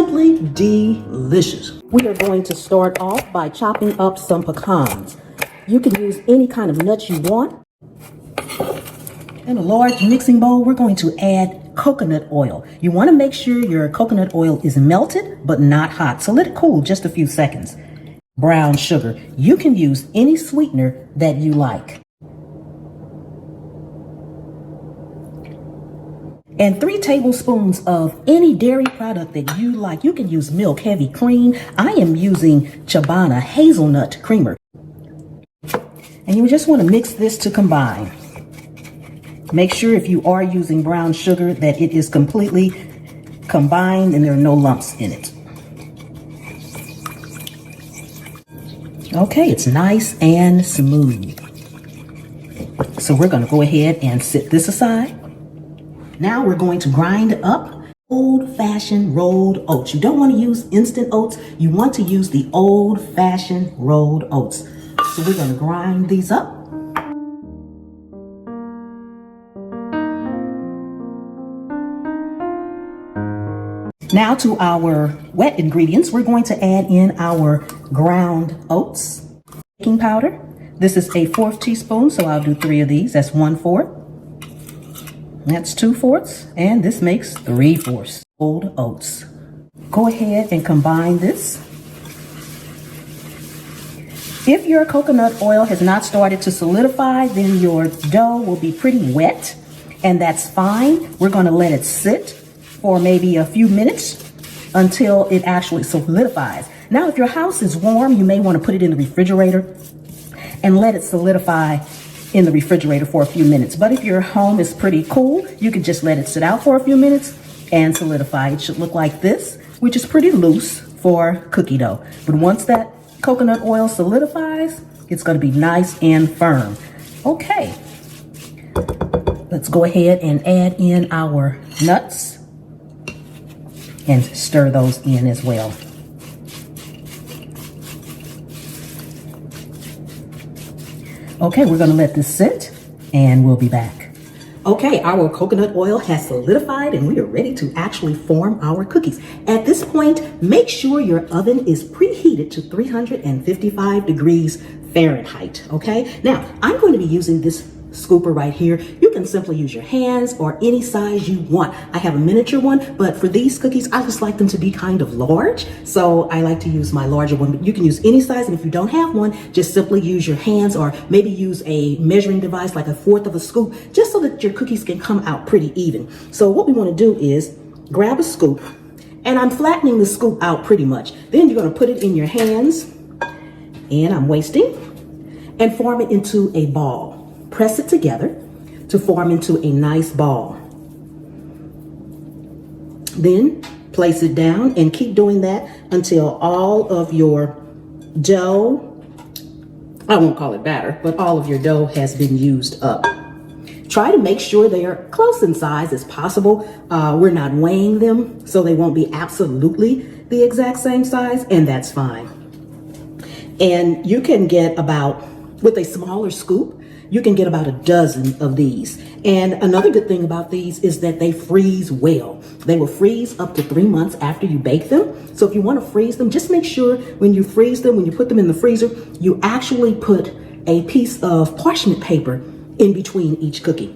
simply delicious. We are going to start off by chopping up some pecans. You can use any kind of nuts you want. In a large mixing bowl, we're going to add coconut oil. You want to make sure your coconut oil is melted but not hot, so let it cool just a few seconds. Brown sugar. You can use any sweetener that you like. And 3 tablespoons of any dairy product that you like. You can use milk, heavy cream. I am using Ciabatta hazelnut creamer. And you just want to mix this to combine. Make sure if you are using brown sugar that it is completely combined and there are no lumps in it. Okay, it's nice and smooth. So we're going to go ahead and set this aside. Now we're going to grind up old-fashioned rolled oats. You don't want to use instant oats. You want to use the old-fashioned rolled oats. So we're going to grind these up. Now to our wet ingredients, we're going to add in our ground oats. Baking powder. This is a 1/4 teaspoon, so I'll do 3 of these. That's 1/4. That's 2/4, and this makes 3/4. Old oats. Go ahead and combine this. If your coconut oil has not started to solidify, then your dough will be pretty wet, and that's fine. We're going to let it sit for maybe a few minutes until it actually solidifies. Now, if your house is warm, you may want to put it in the refrigerator and let it solidify in the refrigerator for a few minutes. But if your home is pretty cool, you can just let it sit out for a few minutes and solidify. It should look like this, which is pretty loose for cookie dough. But once that coconut oil solidifies, it's going to be nice and firm. Okay, let's go ahead and add in our nuts and stir those in as well. Okay, we're going to let this sit and we'll be back. Okay, our coconut oil has solidified and we are ready to actually form our cookies. At this point, make sure your oven is preheated to 355 degrees Fahrenheit, okay? Now, I'm going to be using this scooper right here. You can simply use your hands or any size you want. I have a miniature one, but for these cookies, I just like them to be kind of large. So I like to use my larger one, but you can use any size. And if you don't have one, just simply use your hands or maybe use a measuring device like 1/4 of a scoop, just so that your cookies can come out pretty even. So what we want to do is grab a scoop, and I'm flattening the scoop out pretty much. Then you're going to put it in your hands, and I'm wasting, and form it into a ball. Press it together to form into a nice ball. Then place it down and keep doing that until all of your dough, I won't call it batter, but all of your dough has been used up. Try to make sure they are close in size as possible. We're not weighing them, so they won't be absolutely the exact same size, and that's fine. And you can get about, with a smaller scoop, you can get about a dozen of these. And another good thing about these is that they freeze well. They will freeze up to 3 months after you bake them. So if you want to freeze them, just make sure when you freeze them, when you put them in the freezer, you actually put a piece of parchment paper in between each cookie.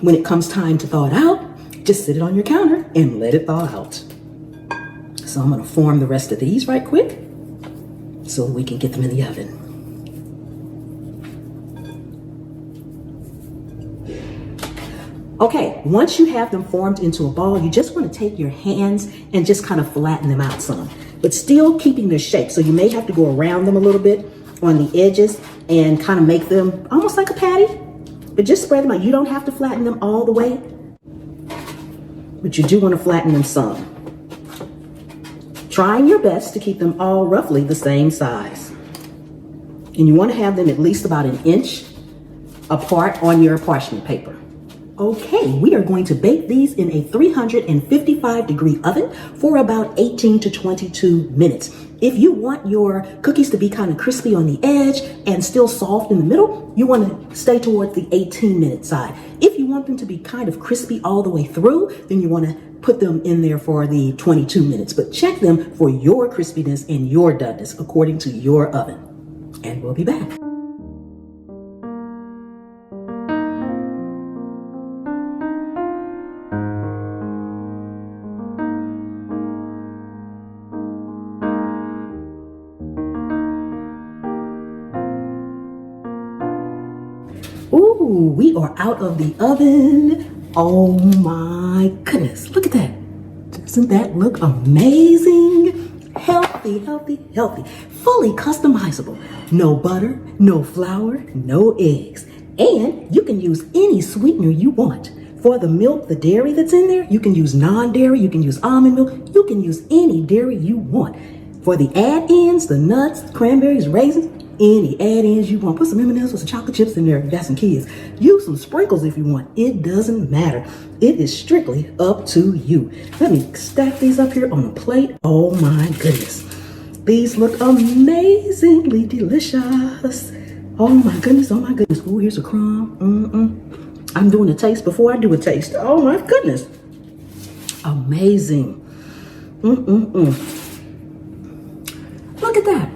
When it comes time to thaw it out, just sit it on your counter and let it thaw out. So I'm going to form the rest of these right quick so we can get them in the oven. Okay, once you have them formed into a ball, you just want to take your hands and just kind of flatten them out some, but still keeping their shape. So you may have to go around them a little bit on the edges and kind of make them almost like a patty, but just spread them out. You don't have to flatten them all the way, but you do want to flatten them some. Trying your best to keep them all roughly the same size. And you want to have them at least about 1 inch apart on your parchment paper. Okay, we are going to bake these in a 355 degree oven for about 18 to 22 minutes. If you want your cookies to be kind of crispy on the edge and still soft in the middle, you want to stay towards the 18-minute side. If you want them to be kind of crispy all the way through, then you want to put them in there for the 22 minutes, but check them for your crispiness and your doneness according to your oven. And we'll be back. Ooh, we are out of the oven. Oh my goodness, look at that. Doesn't that look amazing? Healthy, healthy, healthy. Fully customizable. No butter, no flour, no eggs. And you can use any sweetener you want. For the milk, the dairy that's in there, you can use non-dairy, you can use almond milk, you can use any dairy you want. For the add-ins, the nuts, cranberries, raisins, any add-ins you want. Put some M&Ms or some chocolate chips in there if you got some kids. Use some sprinkles if you want. It doesn't matter. It is strictly up to you. Let me stack these up here on a plate. Oh my goodness. These look amazingly delicious. Oh my goodness, oh my goodness. Oh, here's a crumb. I'm doing a taste before I do a taste. Oh my goodness. Amazing. Look at that.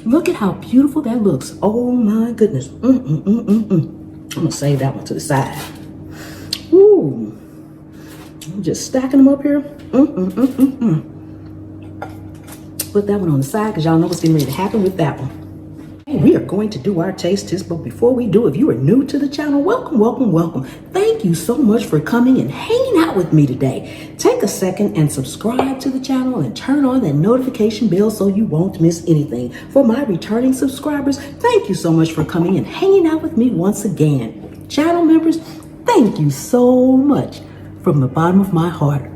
Look at how beautiful that looks. Oh my goodness. I'm gonna save that one to the side. Ooh. I'm just stacking them up here. Put that one on the side because y'all know what's getting ready to happen with that one. We are going to do our taste test, but before we do, if you are new to the channel, welcome, welcome, welcome. Thank you so much for coming and hanging out with me today. Take a second and subscribe to the channel and turn on that notification bell so you won't miss anything. For my returning subscribers, thank you so much for coming and hanging out with me once again. Channel members, thank you so much from the bottom of my heart.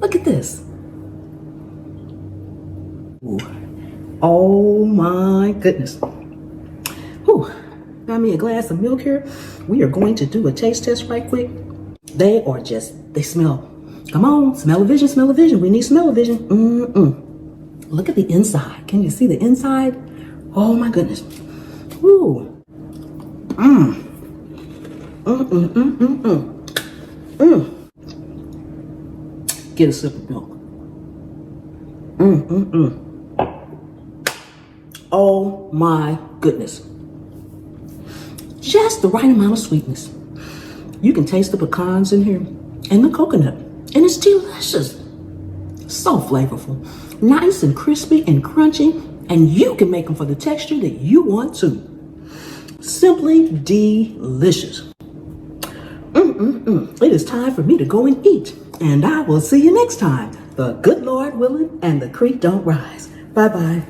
Look at this. Ooh. Oh my goodness. Whew. Got me a glass of milk here. We are going to do a taste test right quick. They smell. Come on, smell-o-vision, smell-o-vision. We need smell-o-vision. Look at the inside. Can you see the inside? Oh my goodness. Ooh. Get a sip of milk. Oh my goodness. Just the right amount of sweetness. You can taste the pecans in here and the coconut, and it's delicious. So flavorful, nice and crispy and crunchy, and you can make them for the texture that you want to. Simply delicious. It is time for me to go and eat, and I will see you next time. The good Lord willing and the creek don't rise. Bye-bye.